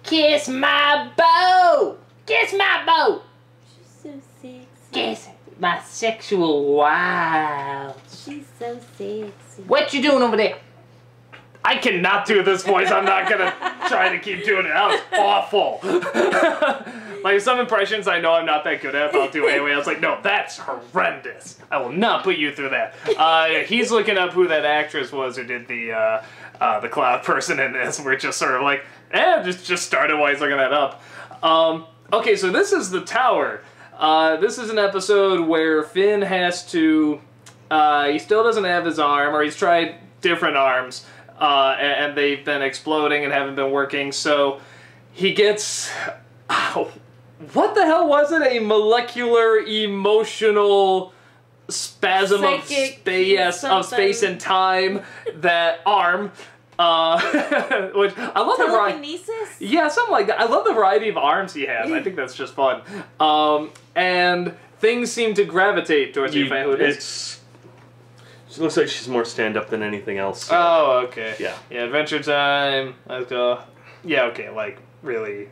Kiss my boat! Kiss my boat! She's so sexy. Kiss my sexual wild. She's so sexy. What you doing over there? I cannot do this voice. I'm not gonna try to keep doing it. That was awful. Like some impressions I know I'm not that good at, but I'll do it anyway. I was like, no, that's horrendous. I will not put you through that. He's looking up who that actress was who did the cloud person in this. We're just sort of like, just started while he's looking that up. Okay, so this is the tower. This is an episode where Finn has to, he still doesn't have his arm, or he's tried different arms, and they've been exploding and haven't been working, so he gets, what the hell was it? A molecular emotional spasm of space and time, that arm. Which I love the variety. Yeah, something like that. I love the variety of arms he has. I think that's just fun. And things seem to gravitate towards you. Who it is? She looks like she's more stand-up than anything else. So. Oh, okay. Yeah. Yeah, Adventure Time. Let's go. Yeah, okay. Like really,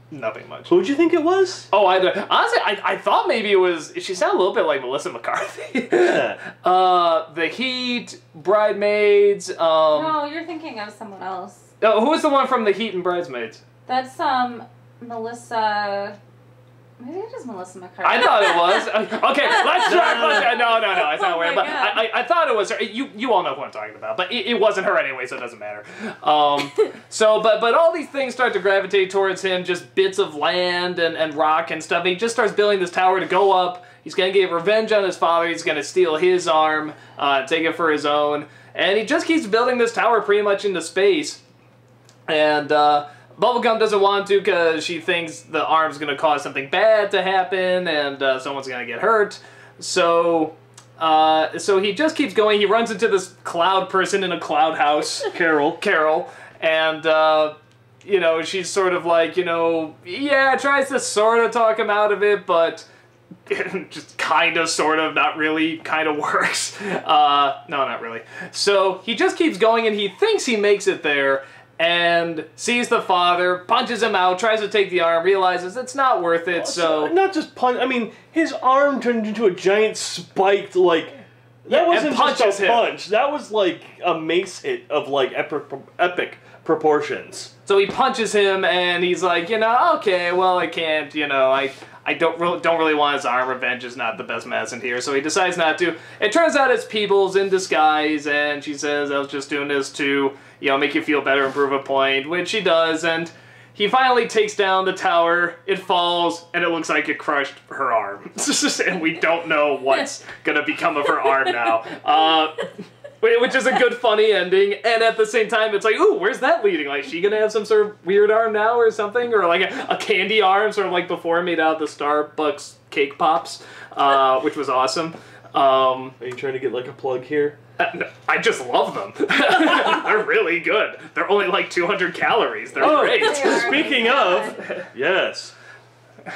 nothing much. Who'd you think it was? Oh, honestly, I thought maybe it was. She sounded a little bit like Melissa McCarthy. Yeah. The Heat, Bridesmaids. No, you're thinking of someone else. Oh, who was the one from The Heat and Bridesmaids? That's Melissa. Maybe it is Melissa McCarthy. I thought it was. Okay, let's try. No, it's not weird. But I thought it was her. You all know who I'm talking about. But it wasn't her anyway, so it doesn't matter. But all these things start to gravitate towards him, just bits of land and rock and stuff. He just starts building this tower to go up. He's going to get revenge on his father. He's going to steal his arm, take it for his own. And he just keeps building this tower pretty much into space. And Bubblegum doesn't want to because she thinks the arm's going to cause something bad to happen and someone's going to get hurt. So he just keeps going. He runs into this cloud person in a cloud house. Carol. And, you know, she's sort of like, you know, yeah, tries to sort of talk him out of it, but just kind of, sort of, not really, kind of works. No, not really. So he just keeps going and he thinks he makes it there. And sees the father, punches him out, tries to take the arm, realizes it's not worth it, so... Not just punch, I mean, his arm turned into a giant spiked, like... That wasn't just a punch, that was like a mace hit of, like, epic proportions. So he punches him, and he's like, you know, okay, well, I can't, you know, I don't really want his arm. Revenge is not the best medicine here, so he decides not to. It turns out it's Peebles in disguise, and she says, I was just doing this to, you know, make you feel better and prove a point, which he does, and he finally takes down the tower, it falls, and it looks like it crushed her arm. And we don't know what's gonna become of her arm now. Which is a good, funny ending, and at the same time, it's like, ooh, where's that leading? Like, is she gonna have some sort of weird arm now or something? Or like a candy arm, sort of like before, made out of the Starbucks cake pops, which was awesome. Are you trying to get like a plug here? I just love them. They're really good. They're only like 200 calories. They're great. Speaking of, yes.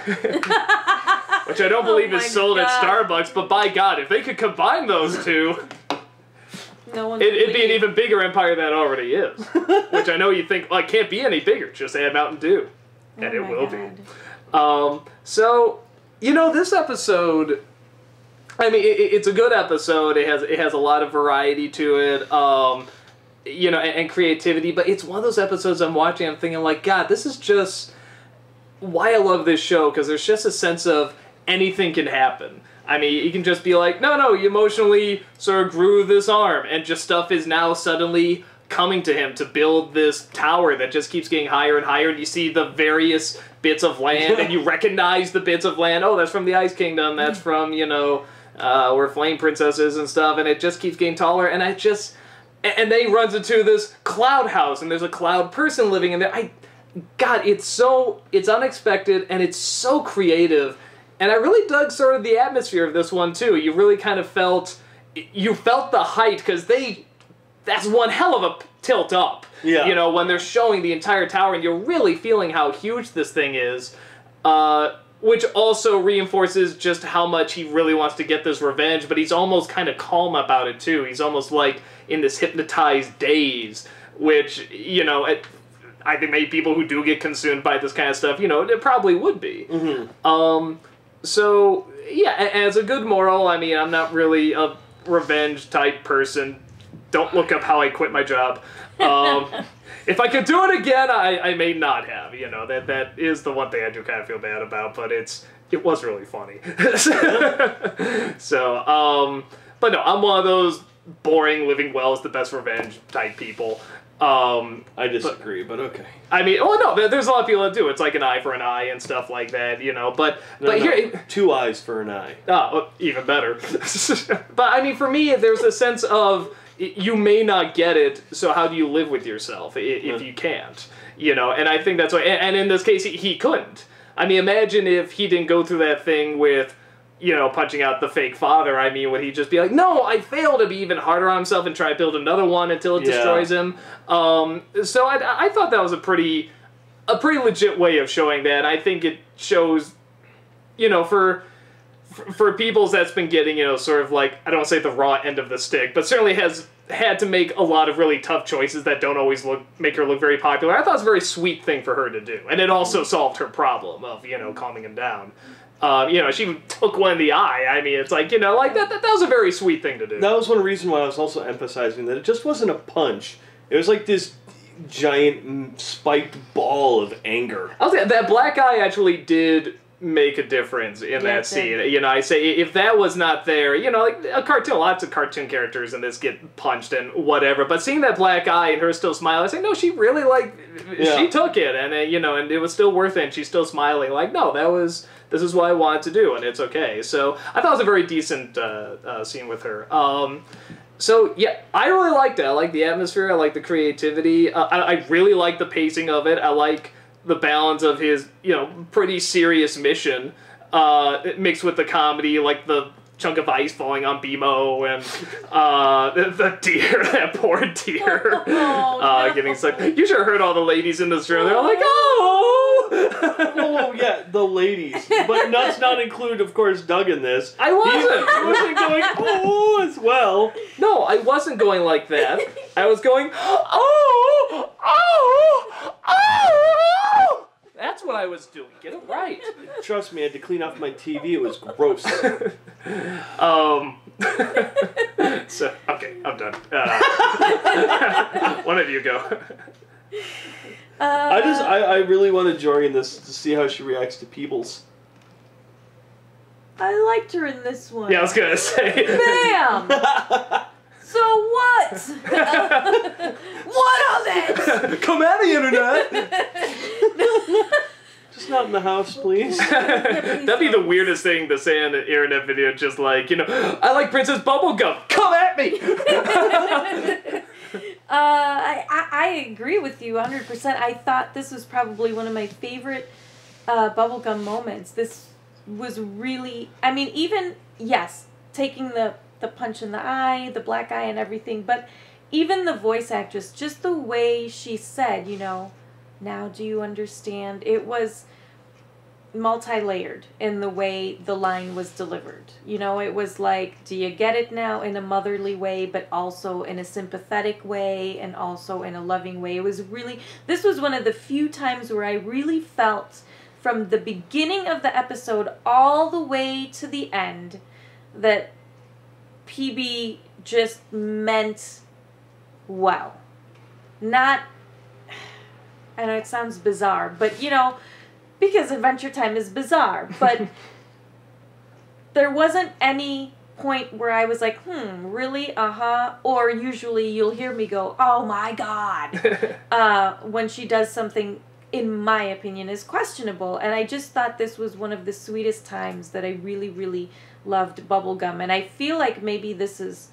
Which I don't believe is sold at Starbucks, but by God, if they could combine those two... It'd be an even bigger empire than it already is. Which I know you think, well, it can't be any bigger. Just add Mountain Dew. And it will be. So, you know, this episode... I mean, it's a good episode. It has a lot of variety to it, you know, and creativity. But it's one of those episodes I'm watching, I'm thinking, like, God, this is just why I love this show, because there's just a sense of anything can happen. I mean, you can just be like, no, you emotionally sort of grew this arm, and just stuff is now suddenly coming to him to build this tower that just keeps getting higher and higher, and you see the various bits of land, and you recognize the bits of land. Oh, that's from the Ice Kingdom, that's from, you know, where Flame Princess is and stuff, and it just keeps getting taller, and and then he runs into this cloud house, and there's a cloud person living in there. God, it's unexpected, and it's so creative. And I really dug sort of the atmosphere of this one, too. You really kind of felt the height, because that's one hell of a tilt up. Yeah. You know, when they're showing the entire tower, and you're really feeling how huge this thing is, which also reinforces just how much he really wants to get this revenge, but he's almost kind of calm about it, too. He's almost like in this hypnotized daze, which, you know, I think maybe people who do get consumed by this kind of stuff, it probably would be. So, yeah, as a good moral, I mean, I'm not really a revenge-type person. Don't look up how I quit my job. If I could do it again, I may not have. That is the one thing I do kind of feel bad about, but it was really funny. So, but no, I'm one of those boring, living well is the best revenge type people. I disagree, but okay. I mean, no, there's a lot of people that do. It's like an eye for an eye and stuff like that, But here, 2 eyes for an eye. Oh, even better. But I mean, for me, there's a sense of you may not get it, so how do you live with yourself if you can't? And I think that's why. And in this case, he couldn't. I mean, imagine if he didn't go through that thing with, punching out the fake father. I mean, would he just be like, no, I failed, to be even harder on himself and try to build another one until it destroys him? So I thought that was a pretty legit way of showing that. I think it shows, for peoples that's been getting, sort of like, I don't want to say the raw end of the stick, but certainly has had to make a lot of really tough choices that don't always make her look very popular. I thought it was a very sweet thing for her to do. And it also solved her problem of, calming him down. She even took one in the eye. I mean, it's like, like that was a very sweet thing to do. That was one reason why I was also emphasizing that it just wasn't a punch. It was like this giant spiked ball of anger. That black eye actually did make a difference in that scene. I say, if that was not there, like a cartoon, lots of cartoon characters in this get punched and whatever, but seeing that black eye and her still smiling, I say, no, she really, she took it, and, and it was still worth it, and she's still smiling, no, this is what I wanted to do, and it's okay. So, I thought it was a very decent scene with her. So, yeah, I really liked it. I like the atmosphere, I like the creativity, I really like the pacing of it, I like the balance of his, pretty serious mission, mixed with the comedy, like the chunk of ice falling on BMO and the deer, that poor deer, getting sucked. You should have heard all the ladies in this room. They're all like, oh! Oh, yeah, the ladies. But let's not include, of course, Doug in this. I wasn't. He wasn't going, oh, as well. No, I wasn't going like that. I was going, oh, oh, oh! That's what I was doing. Get it right. Trust me, I had to clean off my TV. It was gross. So, okay, I'm done. One of you go. I really wanted Jory in this to see how she reacts to Peebles. I liked her in this one. Yeah, I was gonna say. Bam! So what? What of it? Come at me, Internet! Just not in the house, please. That'd be the weirdest thing to say in an internet video, just like, I like Princess Bubblegum. Come at me! I agree with you 100%. I thought this was probably one of my favorite Bubblegum moments. This was really, I mean, even, yes, taking the punch in the eye, the black eye and everything, but even the voice actress, just the way she said, now do you understand? It was multi-layered in the way the line was delivered. It was like, do you get it now, in a motherly way, but also in a sympathetic way and also in a loving way. It was really, this was one of the few times where I really felt from the beginning of the episode all the way to the end that PB just meant well. Not, I know it sounds bizarre, but because Adventure Time is bizarre, but there wasn't any point where I was like, really? Or usually you'll hear me go, oh my God, when she does something, in my opinion, is questionable. And I just thought this was one of the sweetest times that I really, really loved Bubblegum. And I feel like maybe this is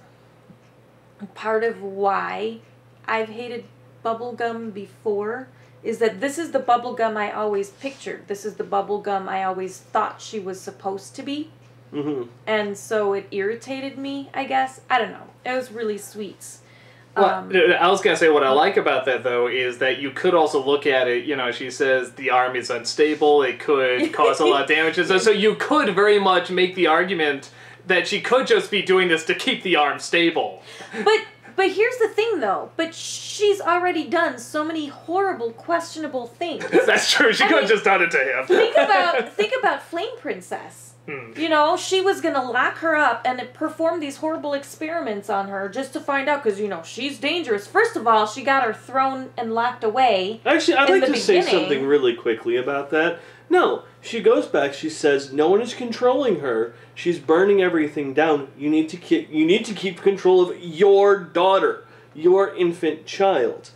part of why I've hated Bubblegum before, is that this is the Bubblegum I always pictured. This is the Bubblegum I always thought she was supposed to be. Mm-hmm. And so it irritated me, I guess. I don't know. It was really sweet. Well, I was going to say what I like about that, though, is that you could also look at it, she says the arm is unstable, it could cause a lot of damages, so you could very much make the argument that she could just be doing this to keep the arm stable. But But here's the thing, though. But she's already done so many horrible, questionable things. That's true. She could have just done it to him. Think about Flame Princess. You know, she was going to lock her up and perform these horrible experiments on her just to find out, because, you know, she's dangerous. First of all, she got her thrown and locked away. Actually, I'd like to say something really quickly about that. No, she goes back, she says, no one is controlling her. She's burning everything down. You need to keep control of your daughter, your infant child.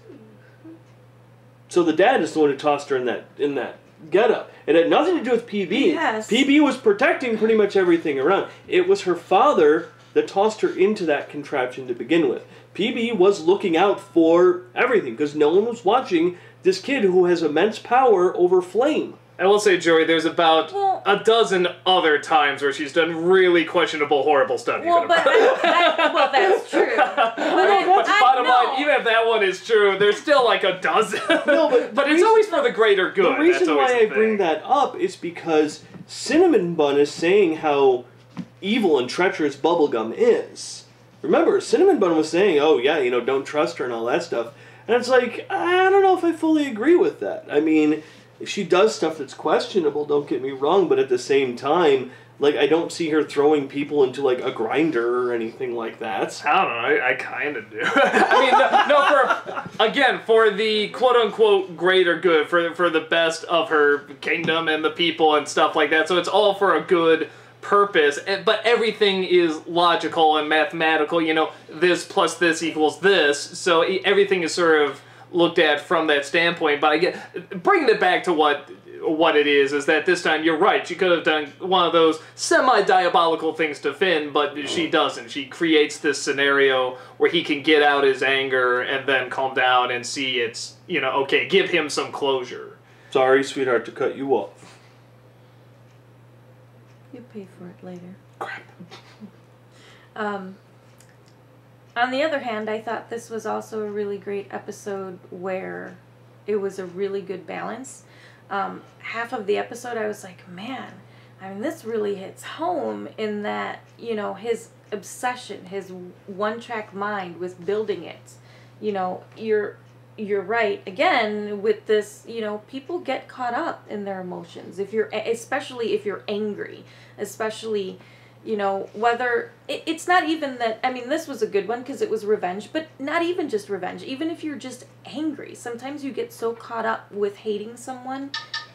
So the dad is the one who tossed her in that getup. It had nothing to do with PB. Yes. PB was protecting pretty much everything around. It was her father that tossed her into that contraption to begin with. PB was looking out for everything because no one was watching this kid who has immense power over Flame. I will say, Joey, there's about a dozen other times where she's done really questionable, horrible stuff. Well, well, that's true. But bottom line, even if that one is true, there's still like a dozen. No, but it's always for the greater good. The reason why I bring that up is because Cinnamon Bun is saying how evil and treacherous Bubblegum is. Remember, Cinnamon Bun was saying, oh yeah, you know, don't trust her and all that stuff. And it's like, I don't know if I fully agree with that. I mean, if she does stuff that's questionable, don't get me wrong, but at the same time, like, I don't see her throwing people into, like, a grinder or anything like that. I don't know, I kind of do. I mean, for the quote-unquote greater good, for the best of her kingdom and the people and stuff like that, so it's all for a good purpose, but everything is logical and mathematical, you know, this plus this equals this, so everything is sort of looked at from that standpoint. But I get bringing it back to what it is that this time you're right. She could have done one of those semi-diabolical things to Finn, but she doesn't. She creates this scenario where he can get out his anger and then calm down and see it's, you know, okay, give him some closure. Sorry, sweetheart, to cut you off. You'll pay for it later. Crap. On the other hand, I thought this was also a really great episode where it was a really good balance. Half of the episode I was like, man, I mean, this really hits home in that, you know, his obsession, his one-track mind with building it. You know, you're right, again, with this, you know, people get caught up in their emotions. Especially if you're angry, especially, you know, whether, it's not even that, I mean, this was a good one because it was revenge, but not even just revenge. Even if you're just angry, sometimes you get so caught up with hating someone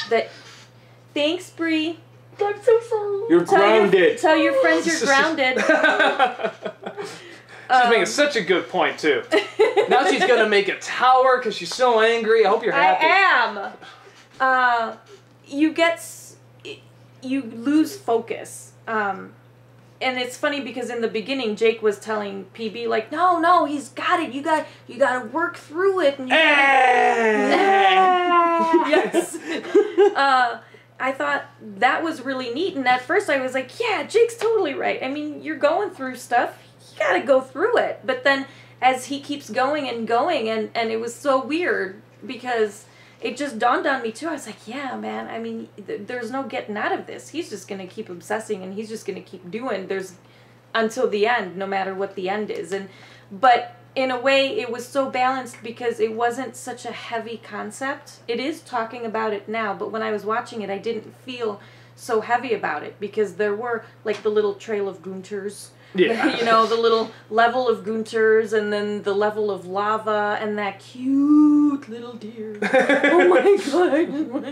that, thanks, Bree. I'm so sorry. You're grounded. Tell your friends you're grounded. She's making such a good point, too. Now she's going to make a tower because she's so angry. I hope you're happy. I am. You lose focus. And it's funny because in the beginning, Jake was telling PB, like, no, he's got it. You got to work through it. And yes. I thought that was really neat. And at first I was like, yeah, Jake's totally right. I mean, you're going through stuff. You got to go through it. But then as he keeps going, and it was so weird because it just dawned on me, too. I was like, yeah, man, I mean, there's no getting out of this. He's just going to keep obsessing, and he's just going to keep doing. Until the end, no matter what the end is. But in a way, it was so balanced because it wasn't such a heavy concept. It is talking about it now, but when I was watching it, I didn't feel so heavy about it because there were, like, the little trail of Gunters. Yeah. You know, the little level of Gunters and then the level of lava and that cute little deer. Oh my god. Put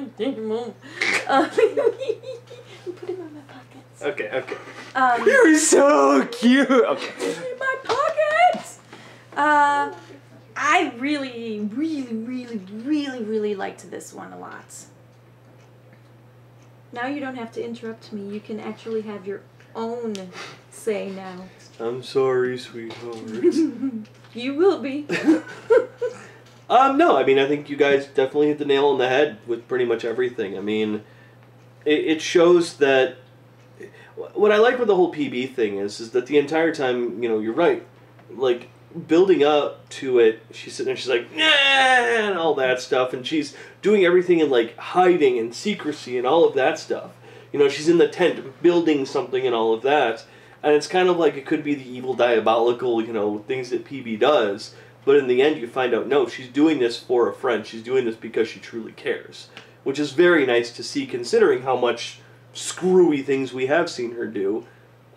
him in my pockets. Okay. You're so cute. Okay. In my pockets. I really liked this one a lot. Now you don't have to interrupt me. You can actually have your own say now. I'm sorry, sweetheart. You will be. No, I mean, I think you guys definitely hit the nail on the head with pretty much everything. I mean, it shows that what I like with the whole PB thing is that the entire time, you know, you're right. Like, building up to it, she's sitting there, she's like, nah, and all that stuff, and she's doing everything in, like, hiding and secrecy and all of that stuff. You know, she's in the tent building something and all of that. And it's kind of like it could be the evil, diabolical, you know, things that PB does. But in the end, you find out, no, she's doing this for a friend. She's doing this because she truly cares. Which is very nice to see, considering how much screwy things we have seen her do.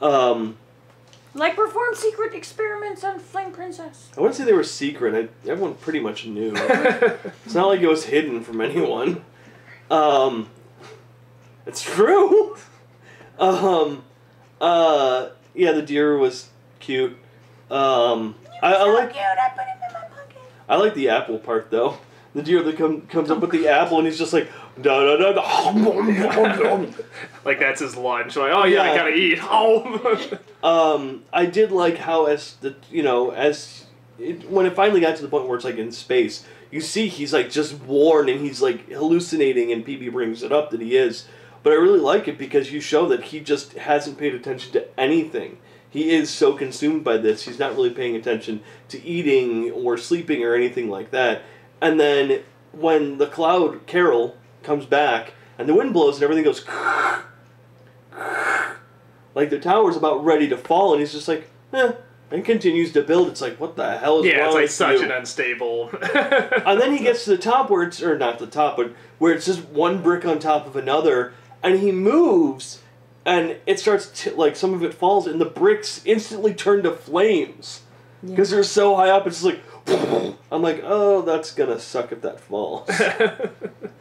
Like perform secret experiments on Flame Princess. I wouldn't say they were secret. Everyone pretty much knew. It's not like it was hidden from anyone. It's true. Yeah, the deer was cute. I like. Cute. I put him in my pocket. I like the apple part though. The deer that comes up with the apple and he's just like da da da. Like that's his lunch. Like, oh yeah, I gotta eat. I did like how when it finally got to the point where it's like in space, you see he's like just worn and he's like hallucinating, and PB brings it up that he is. But I really like it because you show that he just hasn't paid attention to anything. He is so consumed by this, he's not really paying attention to eating or sleeping or anything like that. And then when the cloud, Carol, comes back and the wind blows and everything goes like the tower's about ready to fall, and he's just like, and continues to build. It's like, what the hell is wrong with you? It's like such an unstable. And then he gets to the top where it's, or not the top, but where it's just one brick on top of another, and he moves, and it starts, like, some of it falls, and the bricks instantly turn to flames. Because they're so high up, it's just like, I'm like, oh, that's gonna suck if that falls.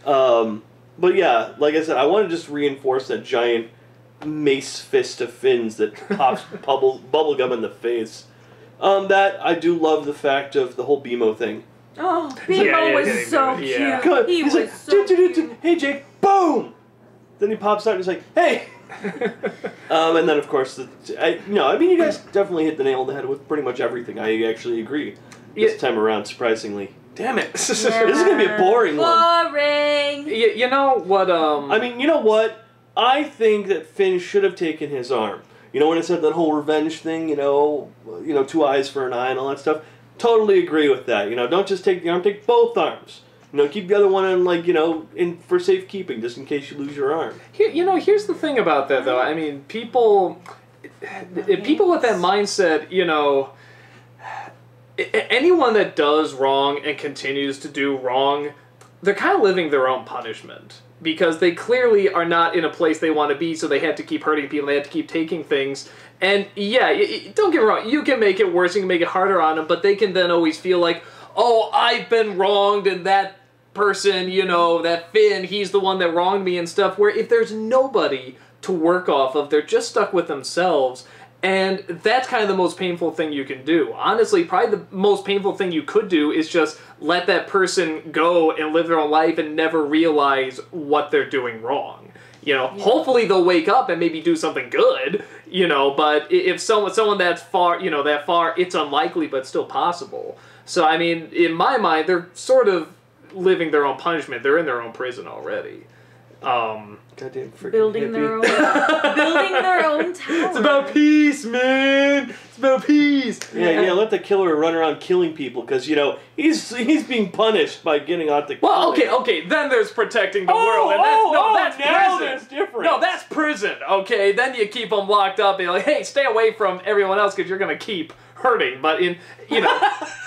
But yeah, like I said, I want to just reinforce that giant mace fist of fins that pops bubblegum in the face. That, I do love the fact of the whole BMO thing. Oh, BMO was so cute. He's like, so cute. Hey Jake, boom! Then he pops out and he's like, hey! And then of course, you guys definitely hit the nail on the head with pretty much everything. I actually agree. This time around, surprisingly. Damn it! This is gonna be a boring one. Boring! You know what, I mean, you know what? I think that Finn should have taken his arm. You know when it said that whole revenge thing, 2 eyes for an eye and all that stuff? Totally agree with that. Don't just take the arm, take both arms. Keep the other one in for safekeeping, just in case you lose your arm. Here's the thing about that, though. I mean, people with that mindset, anyone that does wrong and continues to do wrong, they're kind of living their own punishment. Because they clearly are not in a place they want to be, so they have to keep hurting people, they have to keep taking things. And yeah, don't get me wrong, you can make it worse, you can make it harder on them, but they can then always feel like, oh, I've been wronged, and that person, that Finn, he's the one that wronged me and stuff, where if there's nobody to work off of, they're just stuck with themselves. And that's kind of the most painful thing you can do. Honestly, probably the most painful thing you could do is just let that person go and live their own life and never realize what they're doing wrong. Hopefully they'll wake up and maybe do something good, but if someone that's far, it's unlikely, but still possible. So, I mean, in my mind, they're sort of living their own punishment. They're in their own prison already. Goddamn freaking building their own tower. It's about peace, man. It's about peace. Yeah. Let the killer run around killing people because he's being punished by getting out the. Well, okay. Then there's protecting the world, and that's prison. That's different. No, that's prison. Okay, then you keep them locked up and you're like, hey, stay away from everyone else because you're gonna keep hurting. But no.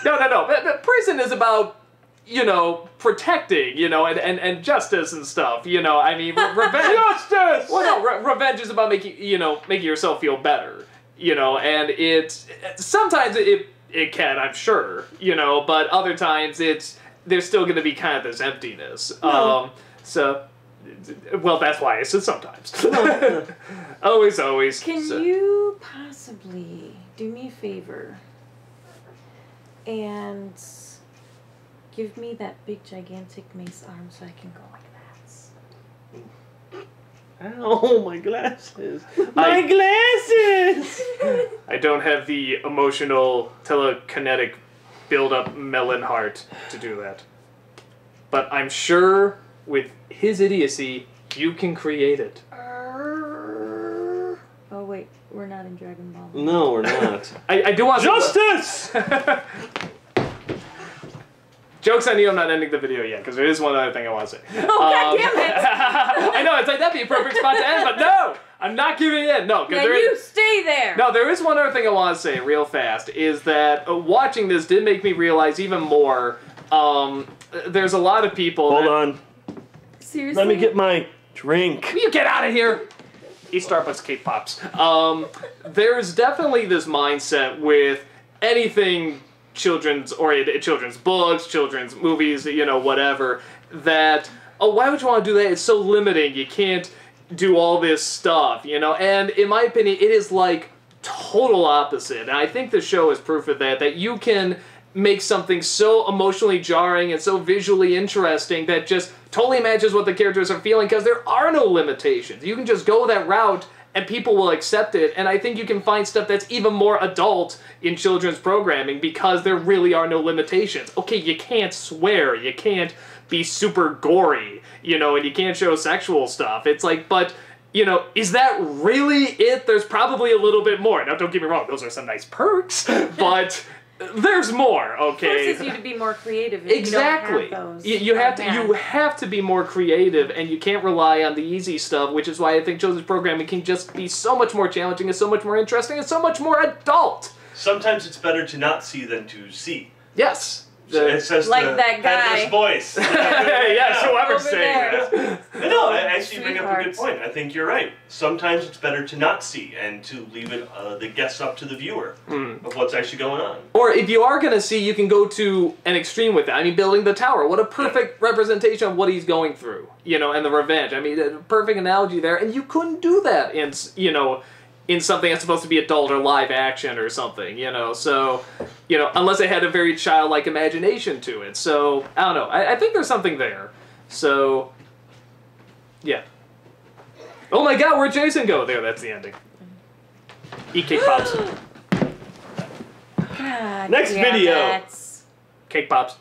But prison is about. Protecting, and justice and stuff, I mean, revenge... Justice! Well, no, revenge is about making yourself feel better, and sometimes it can, I'm sure, but other times there's still going to be kind of this emptiness. No. Well, that's why I said sometimes. Always. Can you possibly do me a favor and... give me that big, gigantic mace arm so I can go like that. Ow, my glasses. My glasses! I don't have the emotional, telekinetic, build-up melon heart to do that. But I'm sure with his idiocy, you can create it. Oh, wait. We're not in Dragon Ball. No, we're not. I do want Justice! Joke's on you, I'm not ending the video yet, because there is one other thing I want to say. Oh, God damn it! I know, it's like, that'd be a perfect spot to end, but no! I'm not giving in. No, now you stay there. No, there is one other thing I want to say real fast, is that watching this did make me realize even more, there's a lot of people Hold on. Seriously? Let me get my drink. You get out of here! Eat Starbucks cake pops. There's definitely this mindset with anything children's-oriented, children's books, children's movies, you know, whatever, that, oh, why would you want to do that? It's so limiting. You can't do all this stuff, you know? And in my opinion, it is like total opposite. And I think the show is proof of that you can make something so emotionally jarring and so visually interesting that just totally matches what the characters are feeling, because there are no limitations. You can just go that route and people will accept it, and I think you can find stuff that's even more adult in children's programming because there really are no limitations. Okay, you can't swear, you can't be super gory, you know, and you can't show sexual stuff. It's like, but, you know, is that really it? There's probably a little bit more. Now, don't get me wrong, those are some nice perks, but there's more, okay? Forces you to be more creative. Exactly. You don't have those. You have to be more creative, and you can't rely on the easy stuff, which is why I think children's programming can just be so much more challenging and so much more interesting and so much more adult. Sometimes it's better to not see than to see. Yes. It says like the that guy. headless voice. Yes, whoever's saying that. No, I actually bring up a good point. I think you're right. Sometimes it's better to not see and to leave it the guess up to the viewer of what's actually going on. Or if you are going to see, you can go to an extreme with it. I mean, building the tower. What a perfect representation of what he's going through, you know, and the revenge. I mean, a perfect analogy there. And you couldn't do that in, you know, in something that's supposed to be adult or live action or something, you know, so, you know, unless it had a very childlike imagination to it. So, I don't know. I think there's something there. So, yeah. Oh my god, where'd Jason go? There, that's the ending. Eat cake pops. God, Next video. That's... Cake pops.